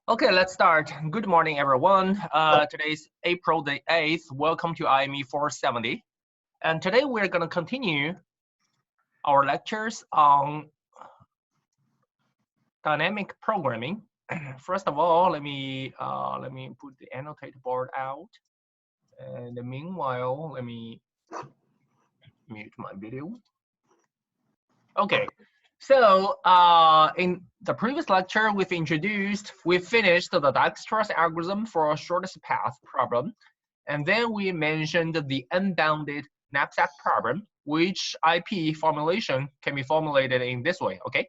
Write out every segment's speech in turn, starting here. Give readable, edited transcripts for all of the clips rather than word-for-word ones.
Okay, let's start. Good morning, everyone. Today's April the 8th. Welcome to IME 470. And today we're going to continue our lectures on dynamic programming. First of all, let me put the annotate board out. And meanwhile, let me mute my video. Okay. So in the previous lecture, we finished the Dijkstra's algorithm for a shortest path problem. And then we mentioned the unbounded knapsack problem, which IP formulation can be formulated in this way, okay?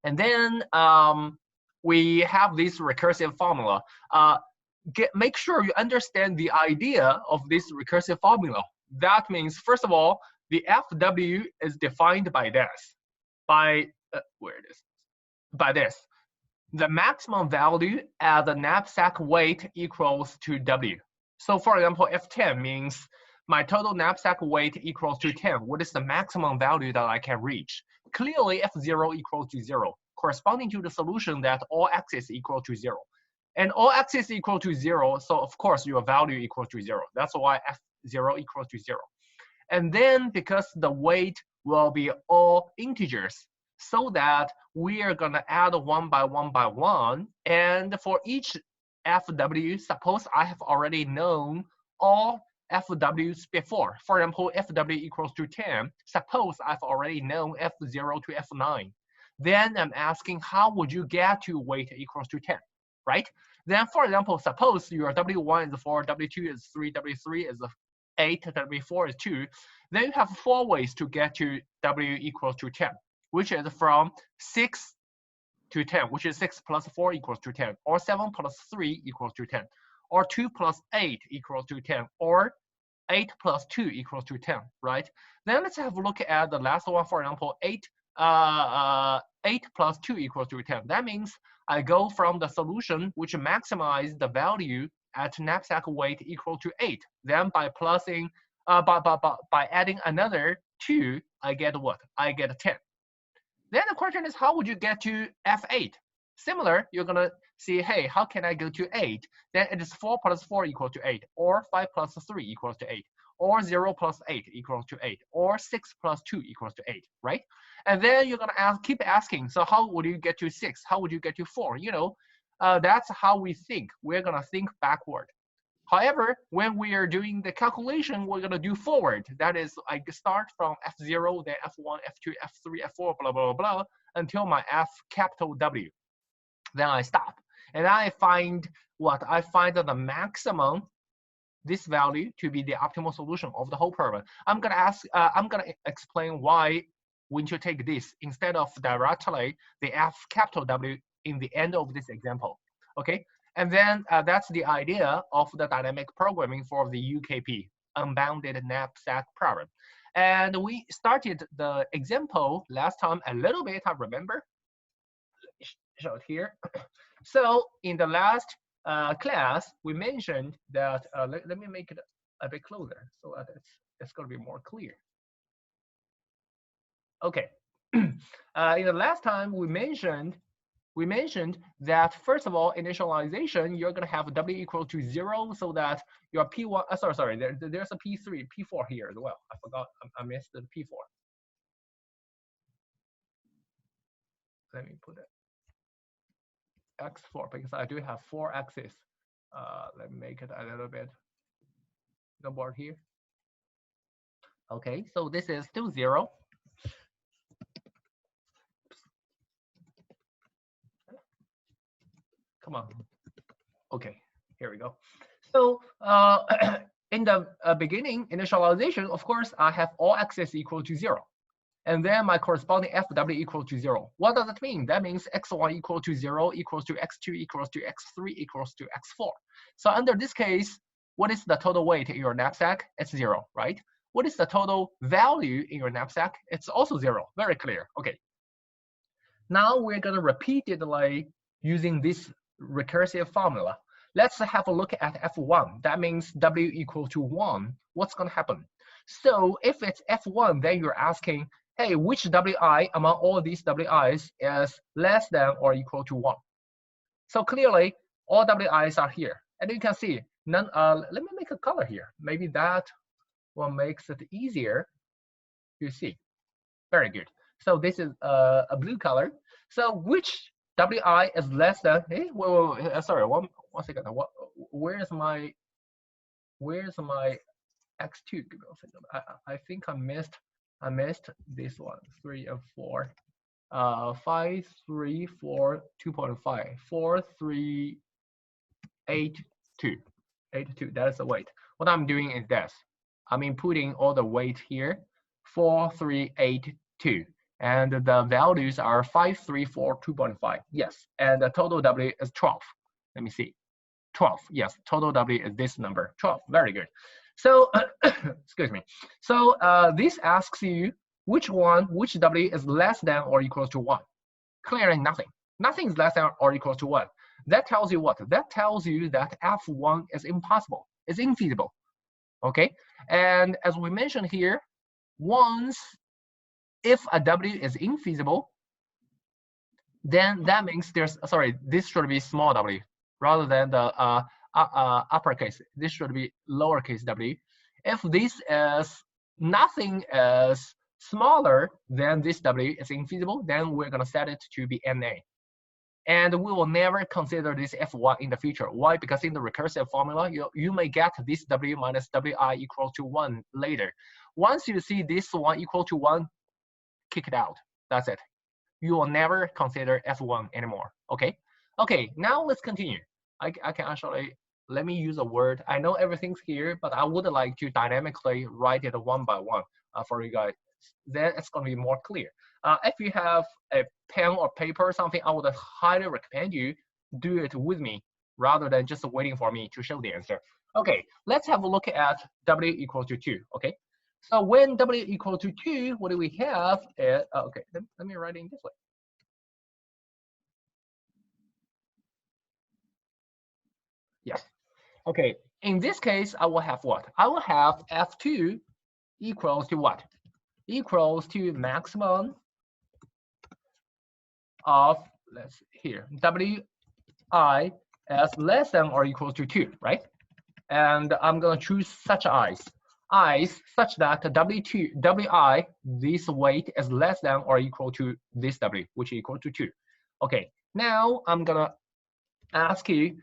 And then we have this recursive formula. Make sure you understand the idea of this recursive formula. That means, first of all, the FW is defined by this. By this. The maximum value at the knapsack weight equals to W. So for example, F10 means my total knapsack weight equals to 10. What is the maximum value that I can reach? Clearly, F0 equals to 0, corresponding to the solution that all x's equal to 0. And all x's equal to 0, so of course your value equals to 0. That's why F0 equals to 0. And then because the weight will be all integers, so that we are going to add one by one. And for each FW, suppose I have already known all FWs before. For example, FW equals to 10. Suppose I've already known F0 to F9. Then I'm asking, how would you get to weight equals to 10, right? Then, for example, suppose your W1 is 4, W2 is 3, W3 is 8, W4 is 2. Then you have 4 ways to get to W equals to 10, which is from 6 to 10, which is 6 plus 4 equals to 10, or 7 plus 3 equals to 10, or 2 plus 8 equals to 10, or 8 plus 2 equals to 10, right? Then let's have a look at the last one, for example, 8 plus 2 equals to 10. That means I go from the solution which maximizes the value at knapsack weight equal to 8. Then by plussing, by adding another 2, I get what? I get 10. Then the question is, how would you get to F8? Similar, you're going to see, hey, how can I go to 8? Then it is 4 plus 4 equals to 8, or 5 plus 3 equals to 8, or 0 plus 8 equals to 8, or 6 plus 2 equals to 8, right? And then you're going to keep asking, so how would you get to 6? How would you get to 4? You know, that's how we think. We're going to think backward. However, when we are doing the calculation, we're going to do forward. That is, I start from F0, then F1, F2, F3, F4, blah, blah, blah, until my F capital W. Then I stop. And I find what? I find that the maximum, this value, to be the optimal solution of the whole problem. I'm going to explain why we should take this instead of directly the F capital W in the end of this example. Okay? And then that's the idea of the dynamic programming for the UKP, unbounded knapsack problem. And we started the example last time a little bit, I remember. Let me show it here. So in the last class, we mentioned that, let me make it a bit closer so that it's going to be more clear. Okay. In the last time, we mentioned that, first of all, initialization, you're going to have W equal to 0 so that your P1, sorry, there's a P3, P4 here as well. I forgot, I missed the P4. Let me put it X4 because I do have 4 axes. Let me make it a little bit the board here. Okay, so this is still 0. Come on. Okay, here we go. So in the beginning, initialization, of course, I have all x's equal to 0. And then my corresponding FW equal to 0. What does that mean? That means x1 equal to 0 equals to x2 equals to x3 equals to x4. So under this case, what is the total weight in your knapsack? It's 0, right? What is the total value in your knapsack? It's also 0. Very clear. Okay. Now we're going to repeatedly using this recursive formula. Let's have a look at F1. That means W equal to 1. What's going to happen? So if it's F1, then you're asking, hey, which WI among all these WIs is less than or equal to 1? So clearly, all WIs are here. And you can see, none. Let me make a color here. Maybe that will makes it easier to see. Very good. So this is a blue color. So which WI is less than, hey, wait, sorry, one second. Where's my X2? Give me a second. I think I missed this one, 3 and 4. 5, 3, 4, 2.5, 4, 3, 8, 2. 8, 2, that's the weight. What I'm doing is this. I'm inputting all the weight here, 4, 3, 8, 2. And the values are 5, 3, 4, 2.5. Yes, and the total W is 12. Let me see. 12, yes, total W is this number, 12, very good. So, excuse me. So this asks you which W is less than or equal to 1. Clearly nothing. Nothing is less than or equal to 1. That tells you what? That tells you that F1 is impossible, it's infeasible, okay? And as we mentioned here, if a W is infeasible, then that means this should be small w rather than the uppercase. This should be lowercase w. If this is nothing is smaller than this w is infeasible, then we're going to set it to be NA. And we will never consider this F1 in the future. Why? Because in the recursive formula, you may get this W minus WI equal to 1 later. Once you see this one equal to 1, kick it out. That's it. You will never consider F1 anymore. Okay? Okay, now let's continue. I can actually, let me use a word. I know everything's here, but I would like to dynamically write it one by one for you guys. Then it's going to be more clear. If you have a pen or paper or something, I would highly recommend you do it with me rather than just waiting for me to show the answer. Okay, let's have a look at W equal to 2. Okay, so when W equal to 2, what do we have? Okay, let me write it in this way. Yes. Okay, in this case, I will have what? I will have F2 equals to what? Equals to maximum of, let's see here, WI as less than or equal to 2, right? And I'm going to choose such i's such that WI, this weight is less than or equal to this W, which is equal to 2. Okay, now I'm going to ask you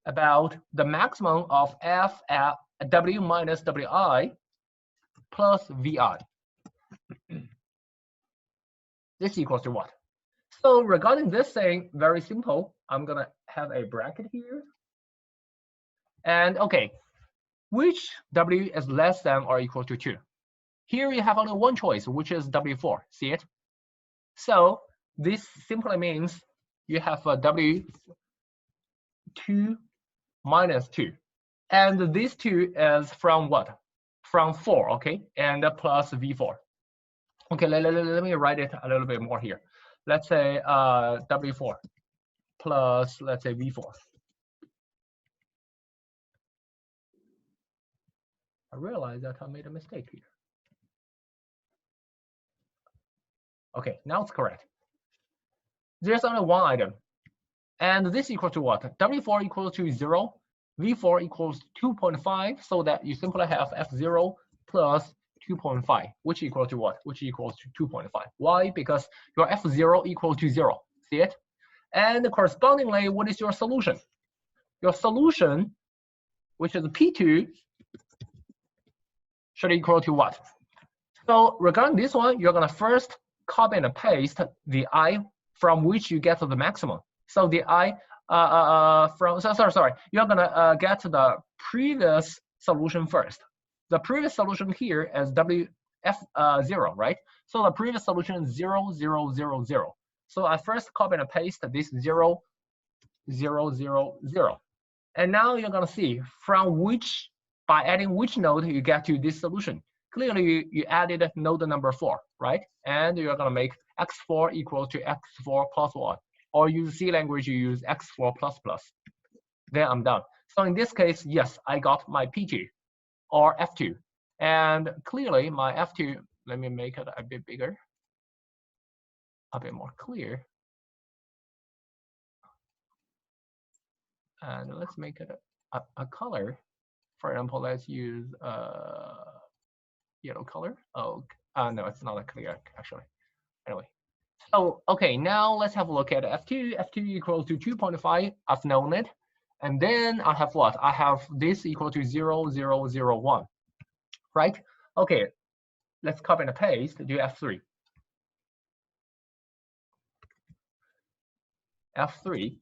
about the maximum of F at W minus WI plus VI. This equals to what? So regarding this thing, very simple. I'm going to have a bracket here. And okay, which W is less than or equal to 2? Here you have only one choice, which is W4. See it? So this simply means you have a W2 minus 2. And this 2 is from what? From 4, okay? And plus V4. Okay, let me write it a little bit more here. Let's say W4 plus, let's say V4. I realize that I made a mistake here. Okay, now it's correct. There's only one item. And this equals to what? W4 equals to 0, V4 equals 2.5, so that you simply have F0 plus 2.5, which equals to what? Which equals to 2.5. Why? Because your F0 equals to 0. See it? And correspondingly, what is your solution? Your solution, which is P2, should equal to what? So regarding this one, you're going to first copy and paste the I from which you get to the maximum. So the I you're going to get the previous solution first. The previous solution here is WF0, right? So the previous solution is 0, 0, 0, 0. So I first copy and paste this 0, 0, 0, 0. And now you're going to see from which, by adding which node you get to this solution. Clearly, you added node number 4, right? And you're going to make x4 equal to x4 plus 1. Or use C language, you use x4 plus plus. Then I'm done. So in this case, yes, I got my P2 or F2. And clearly, my F2, let me make it a bit bigger, a bit more clear. And let's make it a color. For example, let's use yellow color. Oh, no, it's not a clear actually. Anyway, so okay, now let's have a look at F2. F2 equals to 2.5. I've known it. And then I have what? I have this equal to 0, 0, 0, 1, right? Okay, let's copy and paste, do F3. F3.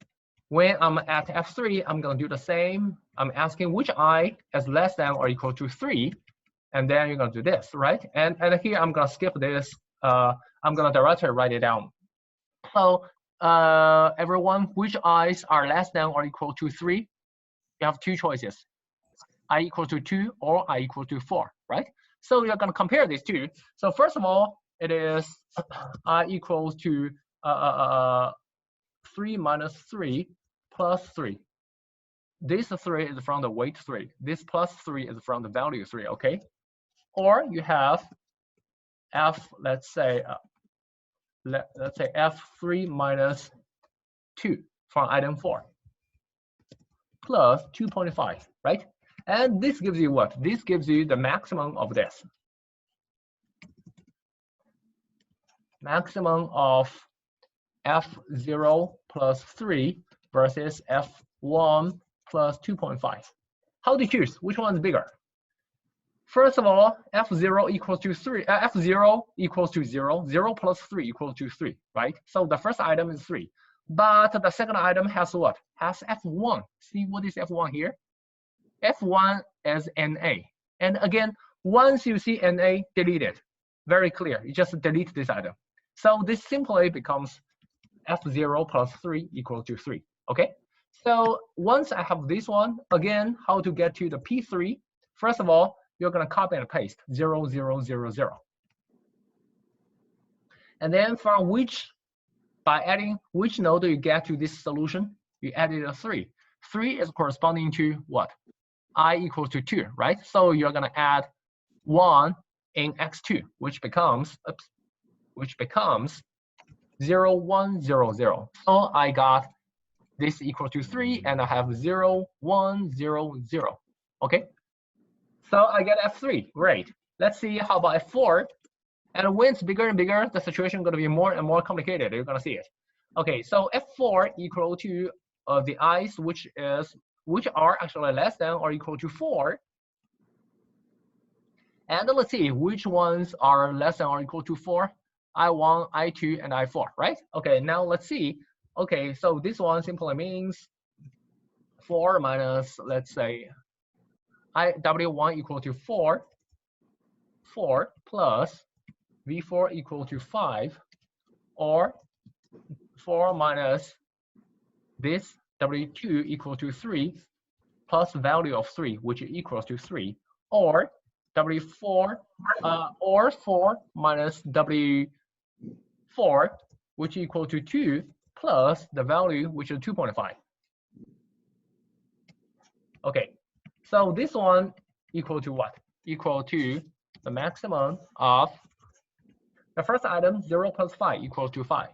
When I'm at F3, I'm going to do the same. I'm asking which I is less than or equal to 3. And then you're going to do this, right? And here I'm going to skip this. I'm going to directly write it down. So everyone, which i's are less than or equal to 3? You have two choices. I equal to 2 or I equal to 4, right? So you're going to compare these two. So first of all, it is I equals to 3 minus 3 plus 3. This 3 is from the weight 3. This plus 3 is from the value 3, okay? Or you have f, let's say f3 minus 2 from item 4 plus 2.5, right? And this gives you what? This gives you the maximum of this. Maximum of f0 plus 3 versus f1 plus 2.5. How do you choose? Which one is bigger? First of all, f0 equals to 3. F0 equals to 0. 0 plus 3 equals to 3, right? So the first item is 3. But the second item has what? Has f1. See what is f1 here? F1 is NA. And again, once you see NA, delete it. Very clear. You just delete this item. So this simply becomes F0 plus 3 equal to 3. Okay? So once I have this one, again, how to get to the P3? First of all, you're going to copy and paste 0, 0, 0, 0. And then from which, by adding which node do you get to this solution? You added a 3. 3 is corresponding to what? I equals to 2, right? So you're going to add 1 in x2, which becomes 0, 1, 0, 0. So I got this equal to 3, and I have 0, 1, 0, 0. Okay? So I get F3. Great. Let's see how about F4. And when it's bigger and bigger, the situation is going to be more and more complicated. You're going to see it. Okay, so F4 equal to the i's which are actually less than or equal to 4. And let's see which ones are less than or equal to 4. I1, I2, and I4, right? Okay, now let's see. Okay, so this one simply means 4 minus, let's say, W1 equal to 4 plus V4 equal to 5, or 4 minus this W2 equal to 3 plus value of 3, which equals to 3, or W4 or 4 minus W4, which equal to 2 plus the value, which is 2.5. Okay, so this one equal to what? Equal to the maximum of the first item, 0 plus 5 equals to 5.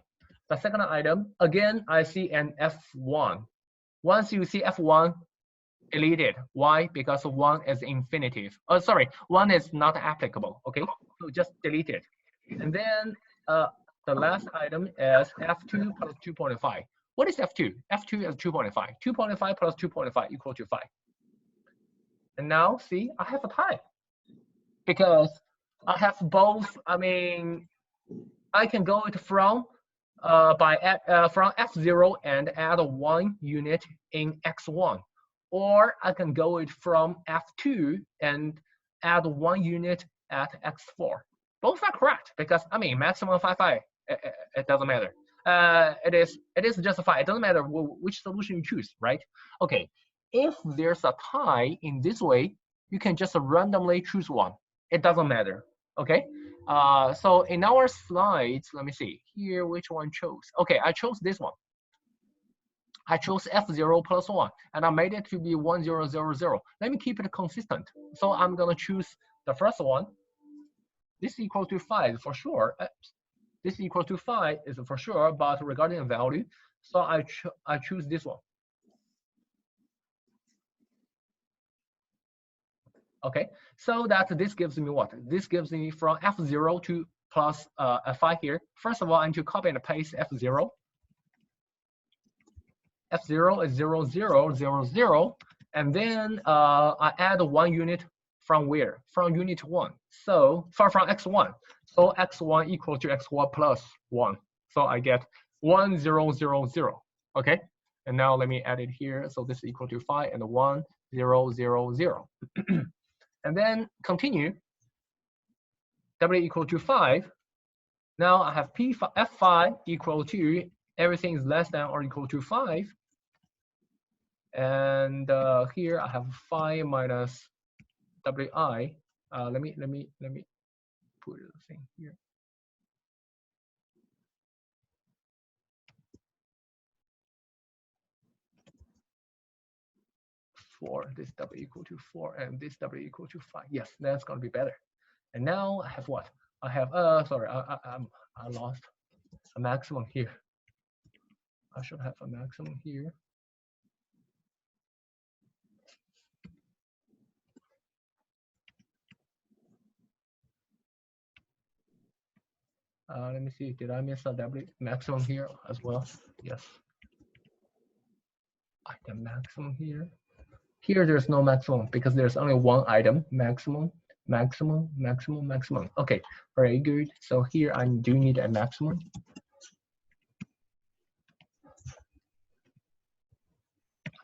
The second item, again, I see an F1. Once you see F1, delete it. Why? Because 1 is infinitive. Oh, sorry, 1 is not applicable. Okay, so just delete it. And then the last item is F2 plus 2.5. What is F2? F2 is 2.5. 2.5 plus 2.5 equal to 5. And now, see, I have a type. Because I have both, I mean, I can go it from from F0 and add 1 unit in X1. Or I can go it from F2 and add 1 unit at X4. Both are correct because, I mean, maximum 5, 5, it doesn't matter. It is just 5. It doesn't matter which solution you choose, right? Okay, if there's a tie in this way, you can just randomly choose one. It doesn't matter, okay? So in our slides, let me see here which one chose. Okay, I chose this one. I chose F0 plus 1, and I made it to be 1, 0, 0, 0. Let me keep it consistent. So I'm going to choose the first one. This equal to 5 for sure. This equal to 5 is for sure, but regarding the value, so I choose this one. Okay, so that this gives me what? This gives me from F0 to plus F5 here. First of all, I need to copy and paste F0. F0 is 0, 0, 0, 0. And then I add 1 unit from where? From unit 1. So from X1. So X1 equal to X1 plus 1. So I get 1, 0, 0, 0. Okay. And now let me add it here. So this is equal to 5 and 1, 0, 0, 0. And then continue. W equal to 5. Now I have F5 equal to everything is less than or equal to 5. And here I have 5 minus WI. Let me put the thing here. This W equal to 4 and this W equal to 5. Yes, that's gonna be better. And now I have what? I have sorry, I lost a maximum here. I should have a maximum here. Let me see, did I miss a W maximum here as well? Yes. Item maximum here. Here there's no maximum because there's only one item, maximum, maximum, maximum, maximum. Okay, very good. So here I do need a maximum.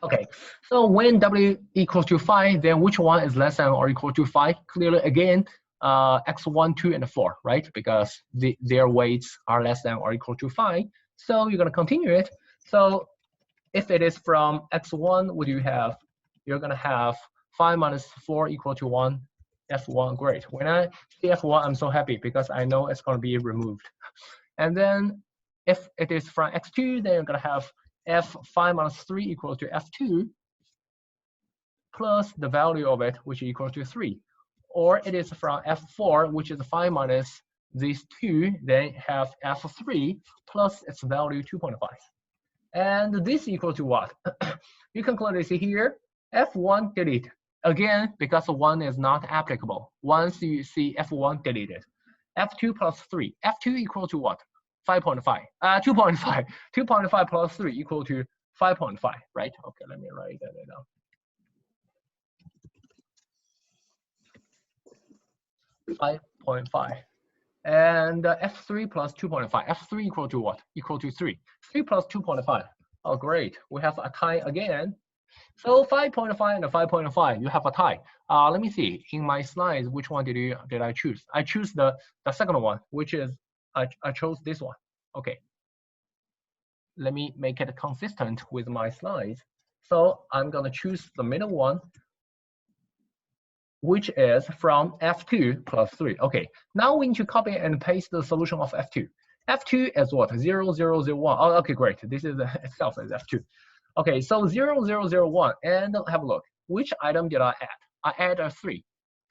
Okay, so when W equals to 5, then which one is less than or equal to 5? Clearly, again, X1, 2, and 4, right? Because their weights are less than or equal to 5. So you're going to continue it. So if it is from X1, what do you have? You're going to have 5 minus 4 equal to 1. F1, great. When I see F1, I'm so happy because I know it's going to be removed. And then if it is from X2, then you're going to have F5 minus 3 equal to F2 plus the value of it, which equals to 3. Or it is from F4, which is 5 minus these 2, then have F3 plus its value 2.5. And this equal to what? You can clearly see here, F1 delete. Again, because 1 is not applicable. Once you see F1 deleted. F2 plus 3. F2 equal to what? 5.5. 2.5. 2.5 plus 3 equal to 5.5, right? Okay, let me write that down. 5.5. And F3 plus 2.5. F3 equal to what? Equal to 3. 3 plus 2.5. Oh, great. We have a tie again. So 5.5 and 5.5, you have a tie. Let me see. In my slides, which one did I choose? I choose the second one, which is I chose this one. Okay. Let me make it consistent with my slides. So I'm gonna choose the middle one, which is from F2 plus 3. Okay, now we need to copy and paste the solution of F2. F2 is what? 0, 0, 0, 1. Oh, okay, great. This is itself as F2. Okay, so 0, 0, 0, 1. And have a look. Which item did I add? I add a 3.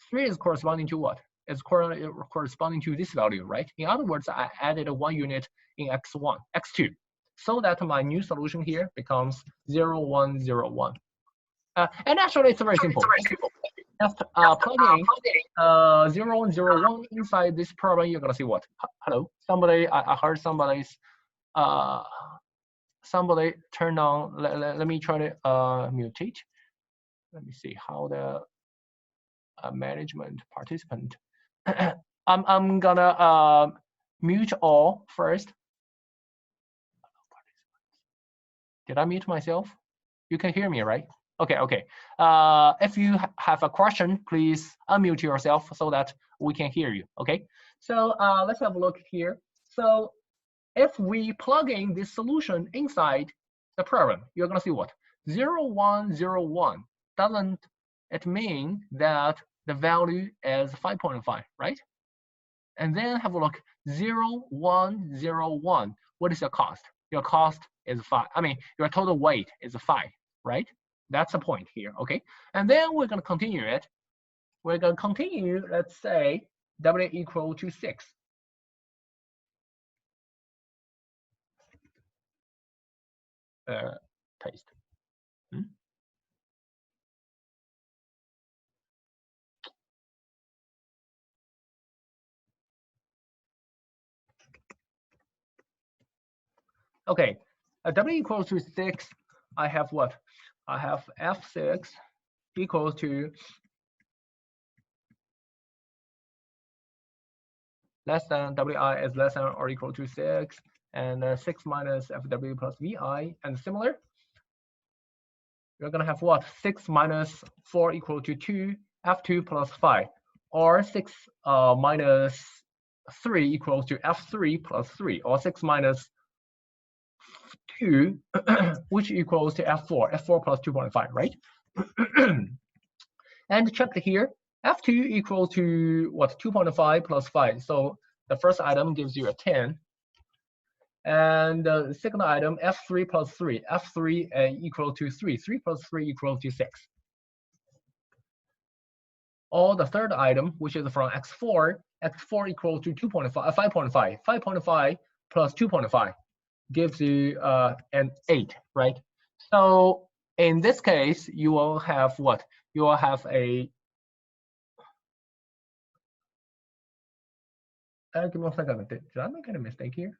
3 is corresponding to what? It's corresponding to this value, right? In other words, I added 1 unit in X1, X2. So that my new solution here becomes 0, 1, 0, 1. And actually, it's very simple. Just plugging 0, 1, 0, 1 inside this problem, you're gonna see what? Hello, somebody. I heard somebody's somebody turned on. Let me try to mutate. Let me see how the management participant. I'm gonna mute all first. Did I mute myself? You can hear me, right? Okay, okay. If you have a question, please unmute yourself so that we can hear you, okay? So let's have a look here. So if we plug in this solution inside the problem, you're gonna see what? 0, 1, 0, 1. Doesn't it mean that the value is 5.5, right? And then have a look, 0, 1, 0, 1. What is your cost? Your cost is 5. I mean, your total weight is 5, right? That's the point here, okay? And then we're gonna continue it. We're gonna continue, let's say, W equal to 6. Paste. Okay, W equals to 6, I have what? I have F6 equals to less than Wi is less than or equal to 6, and 6 minus Fw plus Vi, and similar. You're going to have what? 6 minus 4 equal to 2, F2 plus 5, or 6 minus 3 equals to F3 plus 3, or 6 minus 2, which equals to F4 plus 2.5, right? And check here, F2 equals to what? 2.5 plus 5. So the first item gives you a 10. And the second item, F3 plus 3. F3 equal to 3. 3 plus 3 equals to 6. Or the third item, which is from X4, X4 equal to 2.5, 5.5. 5.5 plus 2.5 gives you an 8, right? So in this case, you will have what? You will have a give me 1 second. Did I make any mistake here?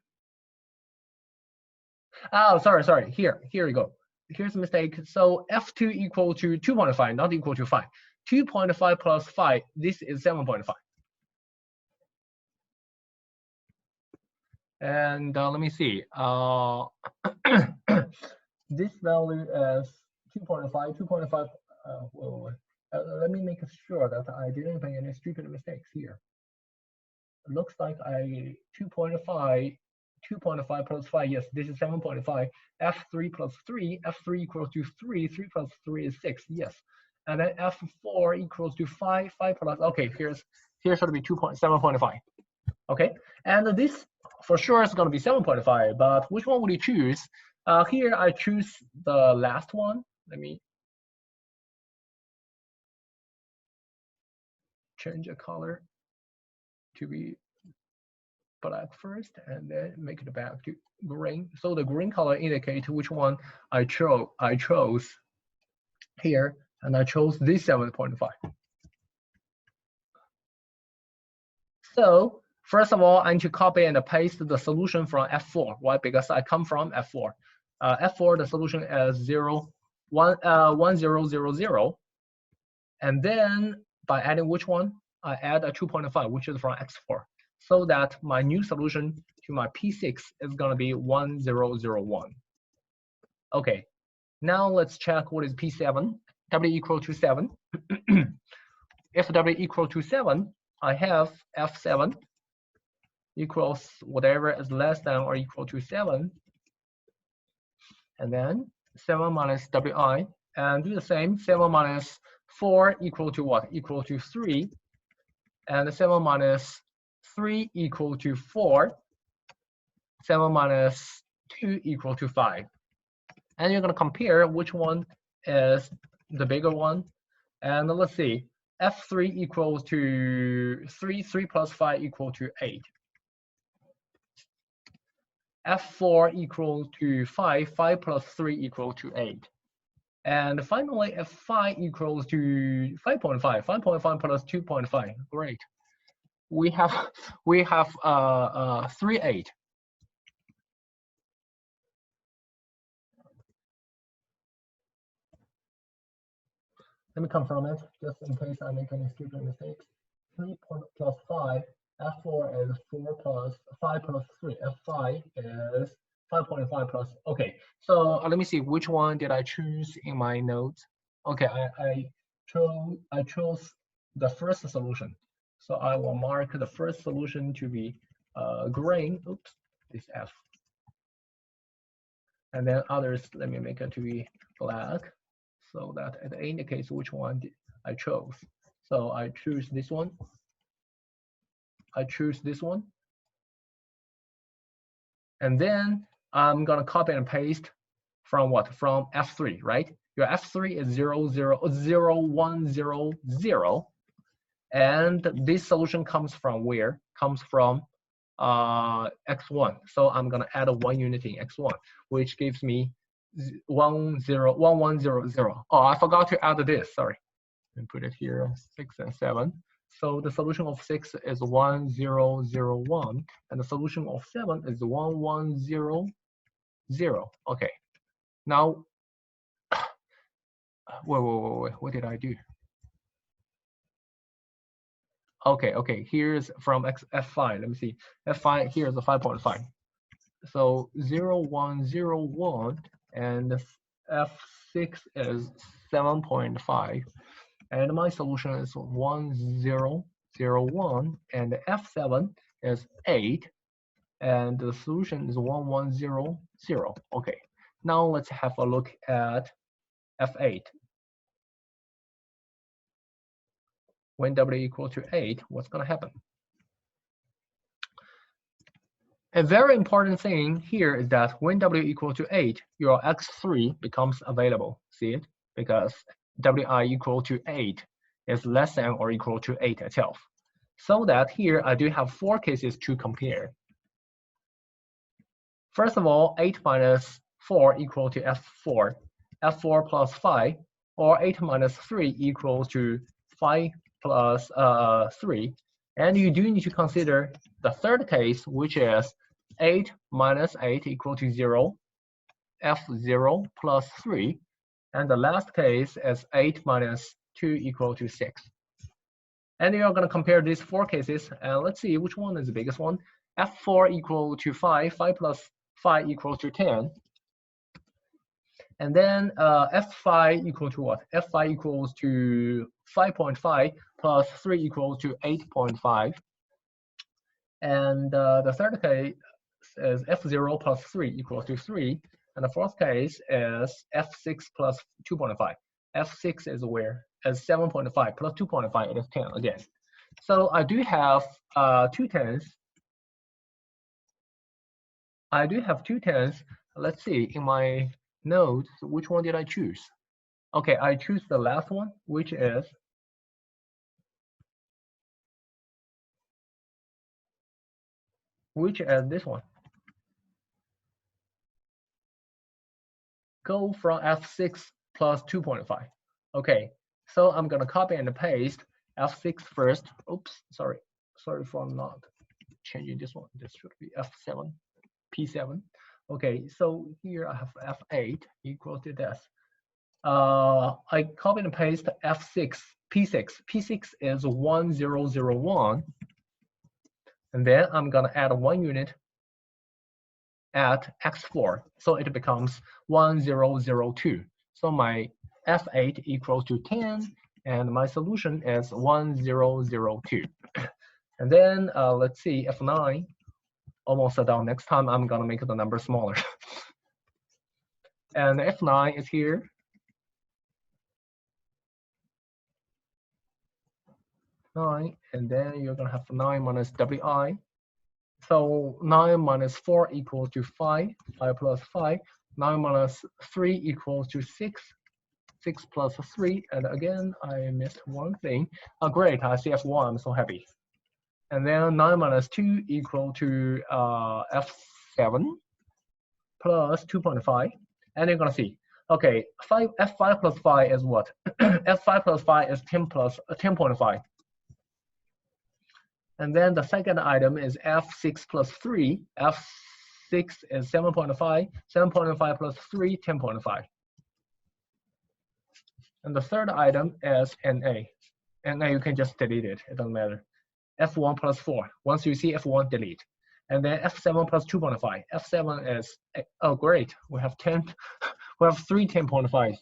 Oh, sorry. Here you go. Here's a mistake. So F2 equal to 2.5, not equal to 5. 2.5 plus 5, this is 7.5. And let me see. This value is 2.5, 2.5. Let me make sure that I didn't make any stupid mistakes here. It looks like I 2.5 plus 5, yes, this is 7.5. F3 plus 3, F3 equals to 3, 3 plus 3 is 6, yes. And then F4 equals to 5, 5 plus, okay, here should be 7.5. Okay, and this for sure is going to be 7.5, but which one would you choose? Here I choose the last one. Let me change the color to be black first, and then make it back to green. So the green color indicates which one I chose here, and I chose this 7.5. So first of all, I need to copy and paste the solution from F4. Why? Because I come from F4. F4, the solution is 1, 0, 0, 0. And then by adding which one? I add a 2.5, which is from X4. So that my new solution to my P6 is going to be 1, 0, 0, 1. Okay, now let's check what is P7. W equal to 7. If W equal to 7, I have F7 equals whatever is less than or equal to 7. And then 7 minus Wi. And do the same. 7 minus 4 equal to what? Equal to 3. And 7 minus 3 equal to 4. 7 minus 2 equal to 5. And you're going to compare which one is the bigger one. And let's see. F3 equals to 3. 3 plus 5 equal to 8. F4 equals to 5. 5 plus 3 equal to 8. And finally, F5 equals to 5.5. 5.5 plus 2.5. Great. We have 3, 8. Let me confirm it, just in case I make any stupid mistakes. 3 plus 5, F4 is 4 plus 5 plus 3. F5 is 5.5 plus. Okay, so let me see which one did I choose in my notes. Okay, I chose the first solution. So I will mark the first solution to be green. Oops, this F. And then others, let me make it to be black, so that it indicates which one I chose. So I choose this one. I choose this one. And then I'm gonna copy and paste from what? From F3, right? Your F3 is 0, 0, 0, 1, 0, 0. And this solution comes from where? Comes from X1. So I'm gonna add a 1 unit in X1, which gives me 1, 0, 1, 1, 0, 0. Oh, I forgot to add this, sorry. And put it here, 6 and 7. So the solution of 6 is 1, 0, 0, 1. And the solution of 7 is 1, 1, 0, 0. Okay. Now, wait. What did I do? Okay. Here's from F5. Let me see. F5, here's a 5.5. So 0, 1, 0, 1, and F6 is 7.5. And my solution is 1, 0, 0, 1, and F7 is 8, and the solution is 1, 1, 0, 0. Okay, now let's have a look at F8. When W equal to 8, what's going to happen? A very important thing here is that when W equal to 8, your X3 becomes available. See it? Because Wi equal to 8 is less than or equal to 8 itself. So that here I do have 4 cases to compare. First of all, 8 minus 4 equal to F4. F4 plus 5, or 8 minus 3 equals to 5 plus 3. And you do need to consider the third case, which is 8 minus 8 equal to 0, F0 plus 3. And the last case is 8 minus 2 equal to 6. And you're going to compare these 4 cases, and let's see which one is the biggest one. F4 equal to 5, 5 plus 5 equals to 10. And then F5 equal to what? F5 equals to 5.5 plus 3 equals to 8.5. And the third case is F0 plus 3 equals to 3. And the fourth case is F6 plus 2.5. F6 is where? Is 7.5 plus 2.5, it is 10 again. So I do have 2 tens. I do have 2 tens. Let's see, in my notes, which one did I choose? Okay, I choose the last one, which is this one. Go from F6 plus 2.5. Okay, so I'm gonna copy and paste F6 first. Oops, sorry for not changing this one. This should be F7, P7. Okay, so here I have F8 equal to this. I copy and paste F6, P6. P6 is 1001. And then I'm gonna add 1 unit at X4. So it becomes 1002. So my F8 equals to 10, and my solution is 1002. And then let's see, F9, almost done. Next time I'm gonna make the number smaller. And F9 is here. And then you're gonna have 9 minus Wi. So 9 minus 4 equals to 5, 5 plus 5. 9 minus 3 equals to 6, 6 plus 3. And again, I missed one thing. Oh, great, I see F1, I'm so happy. And then 9 minus 2 equal to F7 plus 2.5. And you're gonna see, okay, F5 plus 5 is what? F5 plus 5 is 10 plus 10.5. And then the second item is F6 plus 3. F6 is 7.5. 7.5 plus 3, 10.5. And the third item is NA. NA, you can just delete it. It doesn't matter. F1 plus 4. Once you see F1, delete. And then F7 plus 2.5. F7 is, oh, great. We have 10. We have 3 10.5s.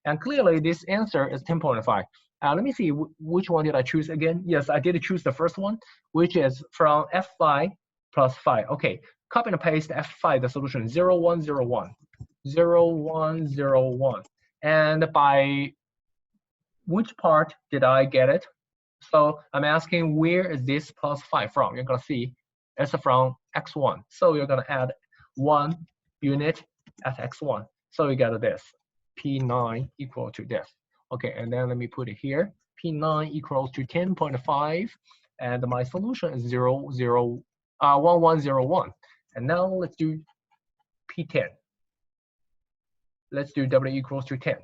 And clearly, this answer is 10.5. Let me see, which one did I choose again? Yes, I did choose the first one, which is from F5 plus 5. Okay, copy and paste F5, the solution, 0, 1, 0, 1. 0, 1, 0, 1. And by which part did I get it? So I'm asking, where is this plus 5 from? You're going to see it's from X1. So you're going to add 1 unit at X1. So you get this, P9 equal to this. Okay, and then let me put it here. P9 equals to 10.5, and my solution is 1101. And now let's do P10. Let's do W equals to 10.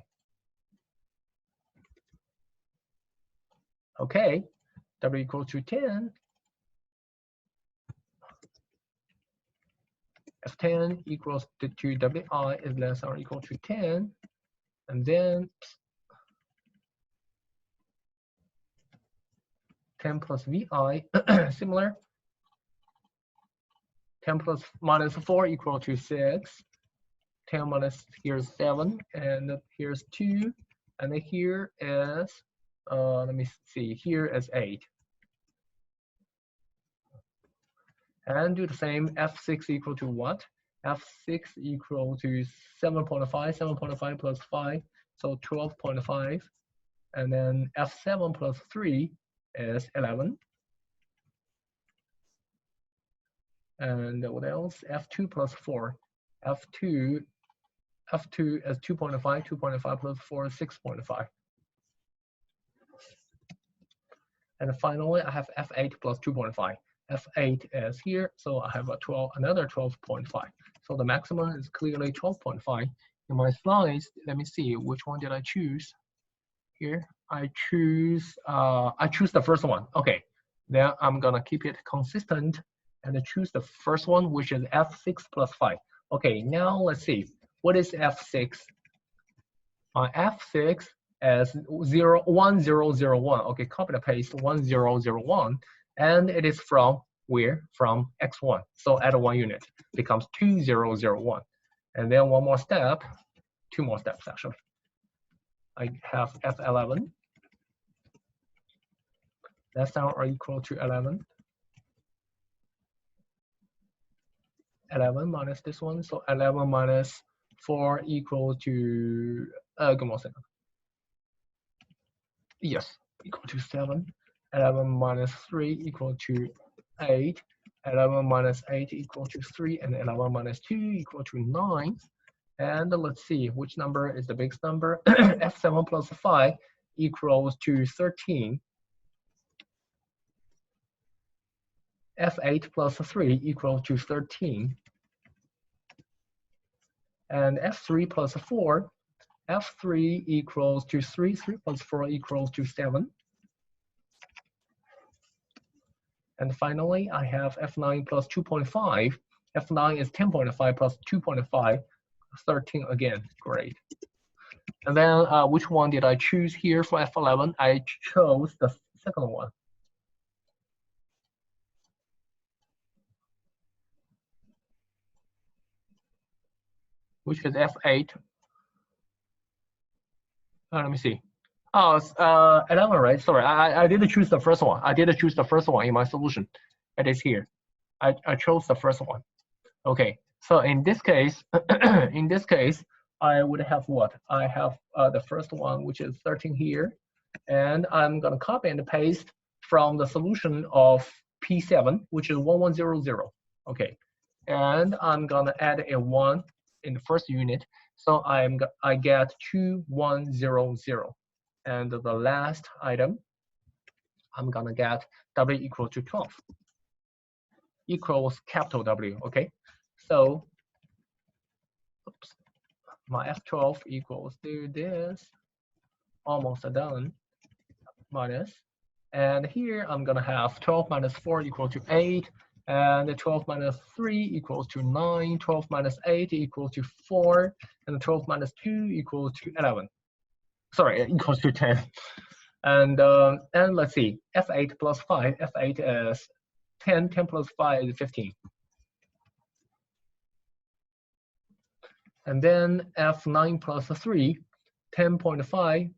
Okay, W equals to 10. F10 equals to WI is less or equal to 10. And then 10 plus VI, similar. 10 plus minus 4 equal to 6. 10 minus, here's 7, and here's 2. And here is, let me see, here is 8. And do the same, F6 equal to what? F6 equal to 7.5, 7.5 plus 5, so 12.5. And then F7 plus 3 is 11. And what else? F2 plus 4. F2 is 2.5, 2.5 plus 4 is 6.5. And finally, I have F8 plus 2.5. F8 is here, so I have another 12.5. So the maximum is clearly 12.5. In my slides, let me see, which one did I choose? Here, I choose the first one. Okay, then I'm gonna keep it consistent and choose the first one, which is F6 plus 5. Okay, now let's see, what is F6? F6 is 1001. Okay, copy and paste 1001. And it is from where? From X1. So add 1 unit, becomes 2001. And then one more step, 2 more steps actually. I have F11 less than or equal to 11. 11 minus this one, so 11 minus 4 equal to, give me a second. Yes, equal to 7. 11 minus 3 equal to 8. 11 minus 8 equal to 3, and 11 minus 2 equal to 9. And let's see, which number is the biggest number? F7 plus 5 equals to 13. F8 plus 3 equals to 13. And F3 plus 4, F3 equals to 3, 3 plus 4 equals to 7. And finally, I have F9 plus 2.5. F9 is 10.5 plus 2.5, 13 again, great. And then which one did I choose here for F11? I chose the second one. Which is F8. Let me see. Oh, it's 11, right? Sorry, I didn't choose the first one. I didn't choose the first one in my solution. It is here. I chose the first one. Okay, so in this case, I would have what? I have the first one, which is 13 here, and I'm gonna copy and paste from the solution of P7, which is 1100. Okay, and I'm gonna add a 1 in the first unit, so I get 2100, and the last item, I'm gonna get W equal to 12, equals capital W. Okay. So, oops, my F12 equals to this, almost done, minus. And here I'm gonna have 12 minus 4 equal to 8, and 12 minus 3 equals to 9, 12 minus 8 equals to 4, and 12 minus 2 equals to 11. Sorry, equals to 10. And let's see, F8 plus 5, F8 is 10, 10 plus 5 is 15. And then F9 plus 3, 10.5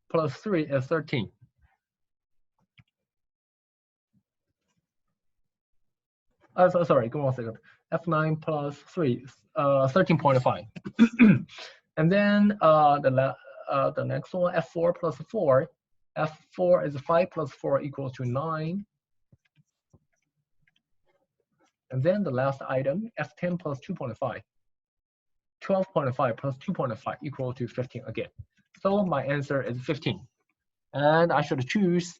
plus 3 is 13. Sorry, give me 1 second. F9 plus 3, 13.5. And then the next one, F4 plus 4. F4 is 5 plus 4 equals to 9. And then the last item, F10 plus 2.5. 12.5 plus 2.5 equal to 15 again. So my answer is 15. And I should choose,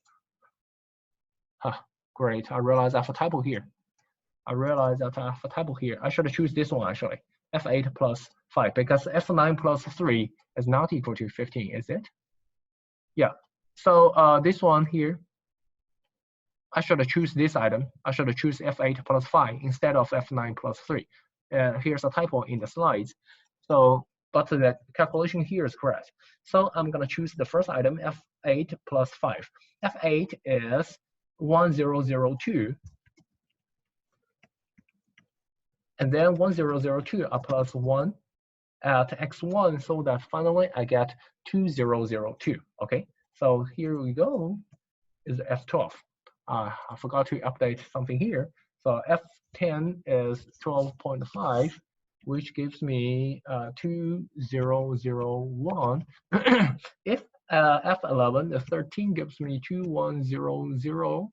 great, I realize I have a typo here. I should choose this one actually, F8 plus 5, because F9 plus 3 is not equal to 15, is it? Yeah, so this one here, I should choose this item. I should choose F8 plus 5 instead of F9 plus 3. Here's a typo in the slides. So, but the calculation here is correct. So I'm going to choose the first item, F8 plus 5. F8 is 1002. And then 1002 plus 1 at x1, so that finally I get 2002. Okay, so here we go, is F12. I forgot to update something here. So F10 is 12.5, which gives me 2001. If F11 is 13, gives me 2100,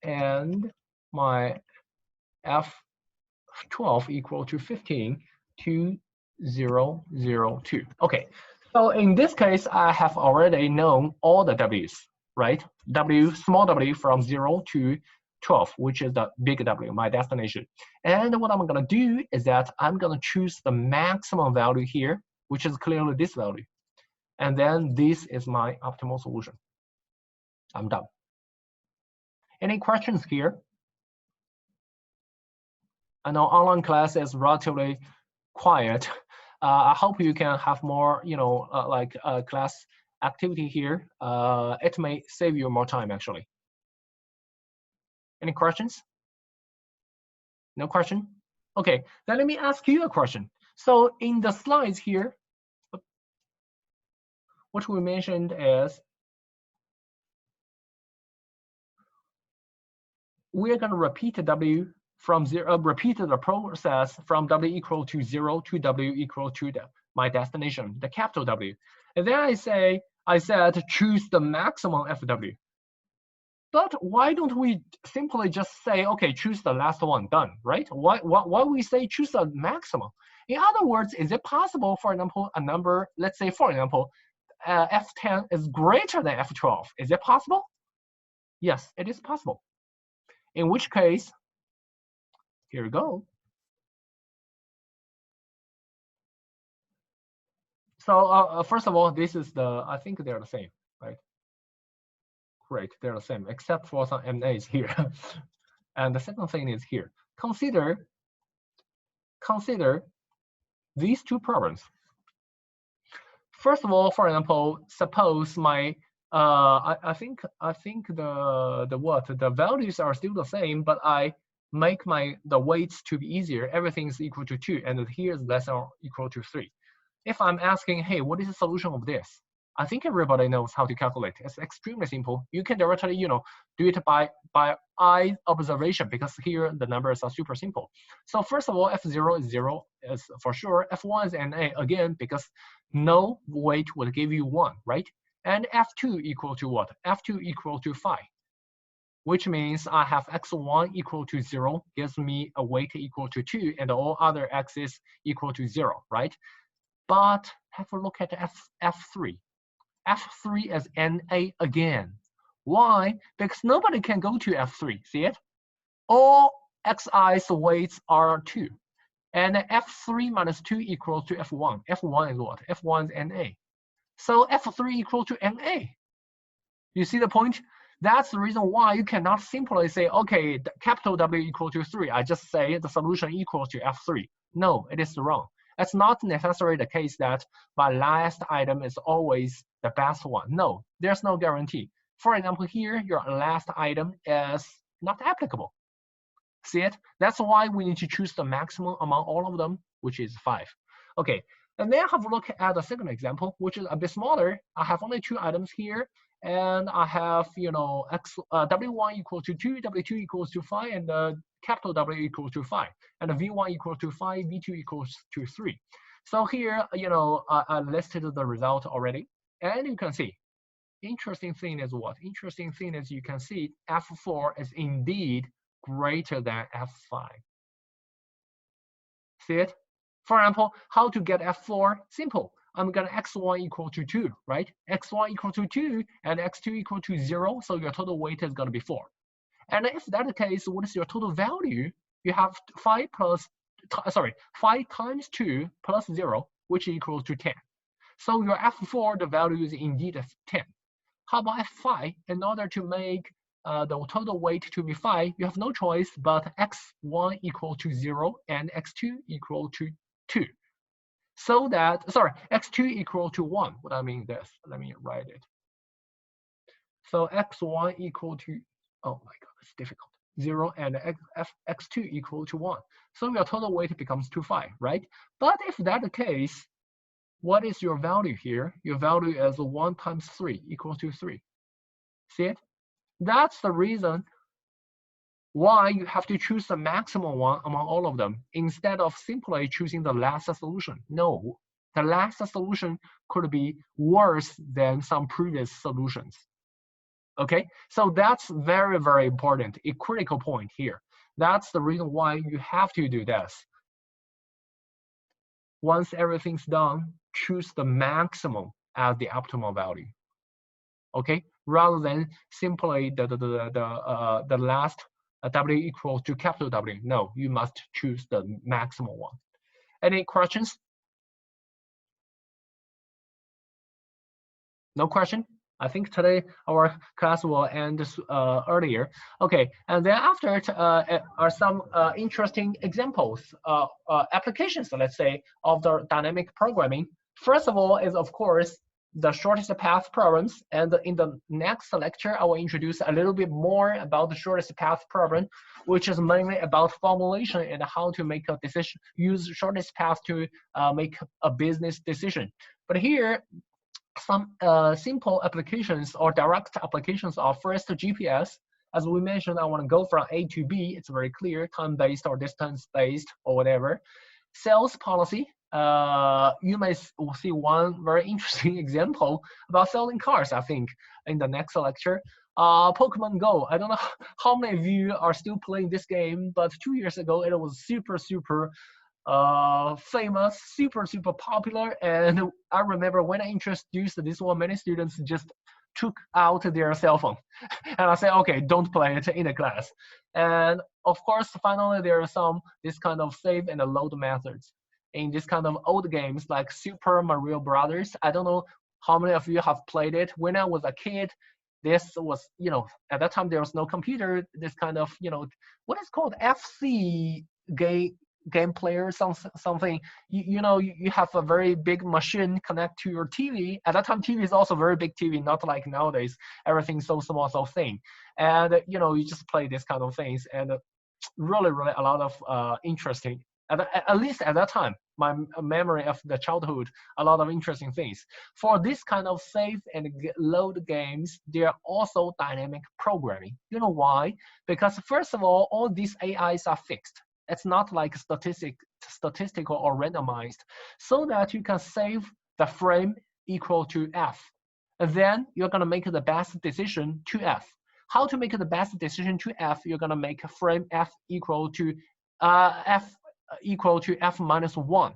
and my F12 equal to 15, 2002. Okay, so in this case, I have already known all the W's, right? W, small w from 0 to 12, which is the big W, my destination. And what I'm going to do is that I'm going to choose the maximum value here, which is clearly this value. And then this is my optimal solution. I'm done. Any questions here? I know online class is relatively quiet. I hope you can have more, class activity here. It may save you more time, actually. Any questions? No question? Okay, then let me ask you a question. So in the slides here, what we mentioned is we're going to repeat W from 0, repeat the process from W equal to 0 to W equal to my destination, the capital W. And then I said choose the maximum FW. But why don't we simply just say, okay, choose the last one, done, right? Why we say choose the maximum? In other words, is it possible, for example, a number, let's say, for example, F10 is greater than F12. Is it possible? Yes, it is possible. In which case, here we go. So first of all, this is I think they're the same, right? Great, they're the same, except for some MAs here. And the second thing is here. Consider these two problems. First of all, for example, suppose my I think the values are still the same, but I make the weights to be easier. Everything is equal to 2, and here is less or equal to 3. If I'm asking, hey, what is the solution of this? I think everybody knows how to calculate. It's extremely simple. You can directly, do it by eye observation, because here the numbers are super simple. So first of all, F0 is 0 is for sure. F1 is NA again, because no weight would give you 1, right? And F2 equal to what? F2 equal to 5, which means I have x1 equal to 0, gives me a weight equal to 2, and all other x's equal to 0, right? But have a look at F3. F3 is NA again. Why? Because nobody can go to F3, see it? All xi's weights are 2. And F3 minus 2 equals to F1. F1 is what? F1 is NA. So F3 equal to NA. You see the point? That's the reason why you cannot simply say, okay, the capital W equal to 3. I just say the solution equals to F3. No, it is wrong. It's not necessarily the case that my last item is always the best one. No, there's no guarantee. For example, here, your last item is not applicable. See it? That's why we need to choose the maximum among all of them, which is 5. Okay, and then have a look at the second example, which is a bit smaller. I have only 2 items here, and I have, W1 equal to 2, W2 equals to 5, and capital W equals to 5, and V1 equals to 5, V2 equals to 3. So here, I listed the result already, and you can see. Interesting thing is what? Interesting thing is you can see F4 is indeed greater than F5. See it? For example, how to get F4? Simple. I'm going to x1 equal to 2, right? x1 equal to 2 and x2 equal to 0, so your total weight is going to be 4. And if that's the case, what is your total value? You have 5 times 2 plus 0, which equals to 10. So your F4, the value is indeed 10. How about F5? In order to make the total weight to be 5, you have no choice but x1 equal to 0 and x2 equal to 2. So that, sorry, x2 equal to 1. What I mean this, let me write it. So x1 equal to, oh my God, it's difficult. 0 and x2 equal to 1. So your total weight becomes 5, right? But if that's the case, what is your value here? Your value is 1 times 3 equals to 3. See it? That's the reason why you have to choose the maximum one among all of them instead of simply choosing the last solution. No, the last solution could be worse than some previous solutions. Okay, so that's very, very important, a critical point here. That's the reason why you have to do this. Once everything's done, choose the maximum as the optimal value. Okay, rather than simply the last W equals to capital W. No, you must choose the maximum one. Any questions? No question? I think today our class will end earlier. Okay, and then after it are some interesting examples, applications, let's say, of the dynamic programming. First of all is, of course, the shortest path problems. And in the next lecture, I will introduce a little bit more about the shortest path problem, which is mainly about formulation and how to make a decision, use shortest path to make a business decision. But here, some simple applications or direct applications are first GPS. As we mentioned, I want to go from A to B. It's very clear, time-based or distance-based or whatever. Sales policy. You may see one very interesting example about selling cars, I think, in the next lecture. Pokemon Go. I don't know how many of you are still playing this game, but 2 years ago, it was super famous, super popular. And I remember when I introduced this one, many students just took out their cell phone. And I said, okay, don't play it in the class. And of course, finally, there are some this kind of save and load methods in this kind of old games like Super Mario Brothers. I don't know how many of you have played it. When I was a kid, this was, at that time there was no computer. This kind of, what is called FC game player, something. You have a very big machine connect to your TV. At that time, TV is also very big TV, not like nowadays. Everything's so small, so thin. And you just play this kind of things, and really a lot of interesting. At least at that time, my memory of the childhood, a lot of interesting things. For this kind of save and load games, there are also dynamic programming. You know why? Because first of all these AIs are fixed. It's not like statistical or randomized, so that you can save the frame equal to F. And then you're gonna make the best decision to F. How to make the best decision to F? You're gonna make frame F equal to F minus 1.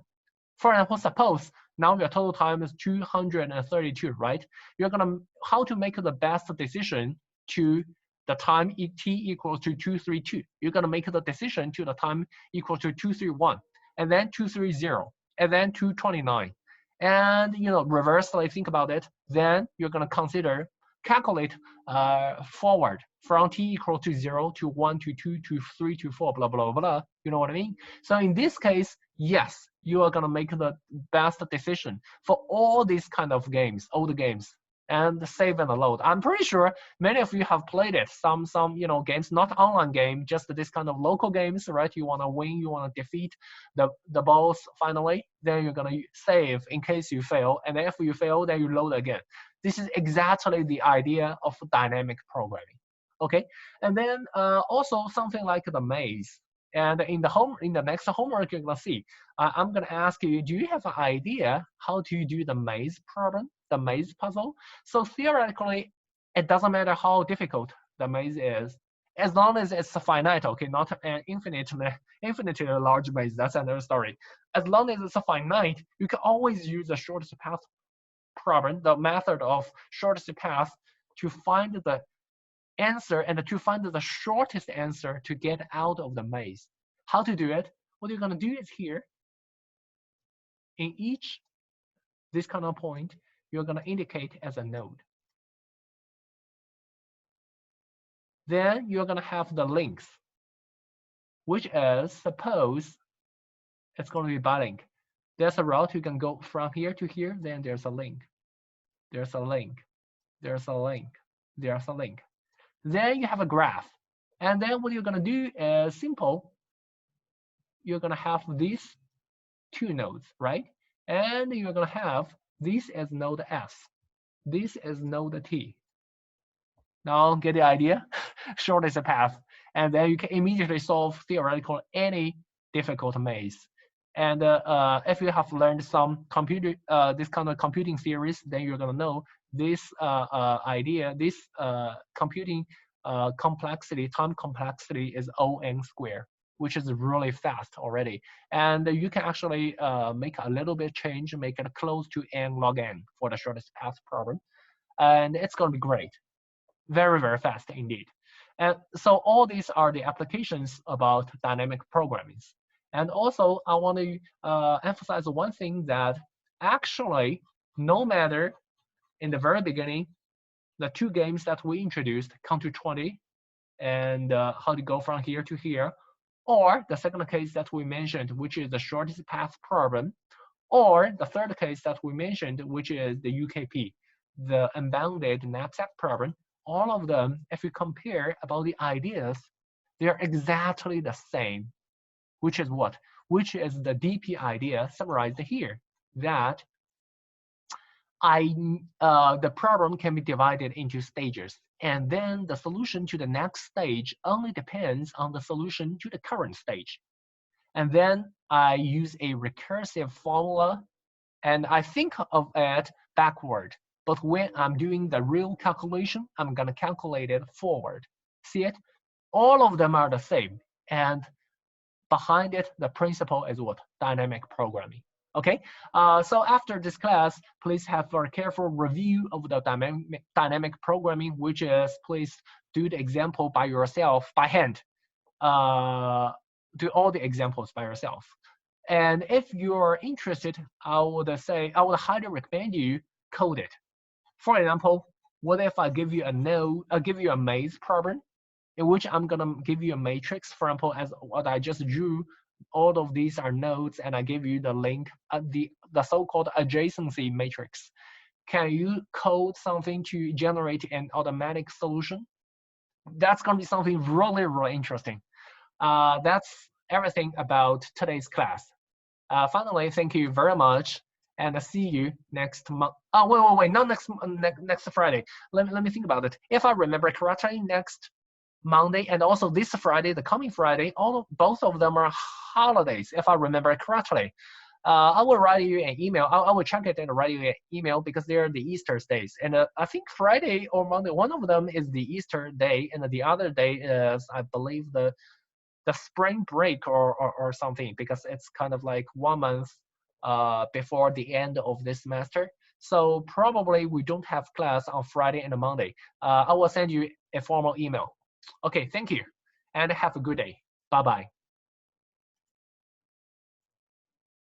For example, suppose now your total time is 232, right? You're gonna how to make the best decision to the time t equals to 232. You're gonna make the decision to the time equal to 231, and then 230, and then 229. And reversely think about it. Then you're gonna calculate forward from t equal to 0 to 1 to 2 to 3 to 4, blah blah blah. You know what I mean? So in this case, yes, you are gonna make the best decision for all these kind of games, old games, and save and load. I'm pretty sure many of you have played it. Some games, not online game, just this kind of local games, right? You wanna win, you wanna defeat the boss finally. Then you're gonna save in case you fail, and then if you fail, then you load again. This is exactly the idea of dynamic programming. Okay, and then also something like the maze. And in the next homework, you're gonna see. I'm gonna ask you, do you have an idea how to do the maze problem, the maze puzzle? So theoretically, it doesn't matter how difficult the maze is, as long as it's finite. Okay, not an infinitely large maze. That's another story. As long as it's finite, you can always use the shortest path problem, the method of shortest path, to find the answer and to find the shortest answer to get out of the maze. How to do it? What you're gonna do is here, in each this kind of point, you're gonna indicate as a node. Then you're gonna have the links, which is suppose it's gonna be by link. There's a route you can go from here to here, then there's a link. There's a link. There's a link. There's a link. Then you have a graph. And then what you're gonna do is simple. You're gonna have these two nodes, right? And you're gonna have this as node S. This is node T. Now get the idea? Shortest path. And then you can immediately solve theoretical any difficult maze. And if you have learned some computer, this kind of computing theories, then you're gonna know this idea, this computing complexity, time complexity is O(n) squared, which is really fast already. And you can actually make a little bit change, make it close to n log n for the shortest path problem. And it's gonna be great. Very, very fast indeed. And so all these are the applications about dynamic programming. And also, I want to emphasize one thing that actually, no matter in the very beginning, the two games that we introduced, count to 20, and how to go from here to here, or the second case that we mentioned, which is the shortest path problem, or the third case that we mentioned, which is the UKP, the unbounded knapsack problem. All of them, if you compare about the ideas, they're exactly the same, which is what? Which is the DP idea summarized here, that the problem can be divided into stages, and then the solution to the next stage only depends on the solution to the current stage. And then I use a recursive formula, and I think of it backward. But when I'm doing the real calculation, I'm gonna calculate it forward. See it? All of them are the same. And behind it, the principle is what? Dynamic programming. Okay, so after this class, please have a careful review of the dynamic programming, which is please do the example by yourself, by hand. Do all the examples by yourself. And if you're interested, I would highly recommend you code it. For example, what if I give you a node, I give you a maze problem, in which I'm gonna give you a matrix, for example, as what I just drew. All of these are nodes, and I give you the link, the so-called adjacency matrix. Can you code something to generate an automatic solution? That's gonna be something really, really interesting. That's everything about today's class. Finally, thank you very much, and see you next month. Oh, wait, not next Friday. Let me think about it. If I remember correctly, next Monday and also this Friday, the coming Friday, both of them are holidays, if I remember correctly. I will write you an email. I will check it and write you an email because they're the Easter days. And I think Friday or Monday, one of them is the Easter day, and the other day is, I believe, the spring break or something, because it's kind of like 1 month before the end of this semester. So probably we don't have class on Friday and Monday. I will send you a formal email. Okay, thank you, and have a good day. Bye-bye.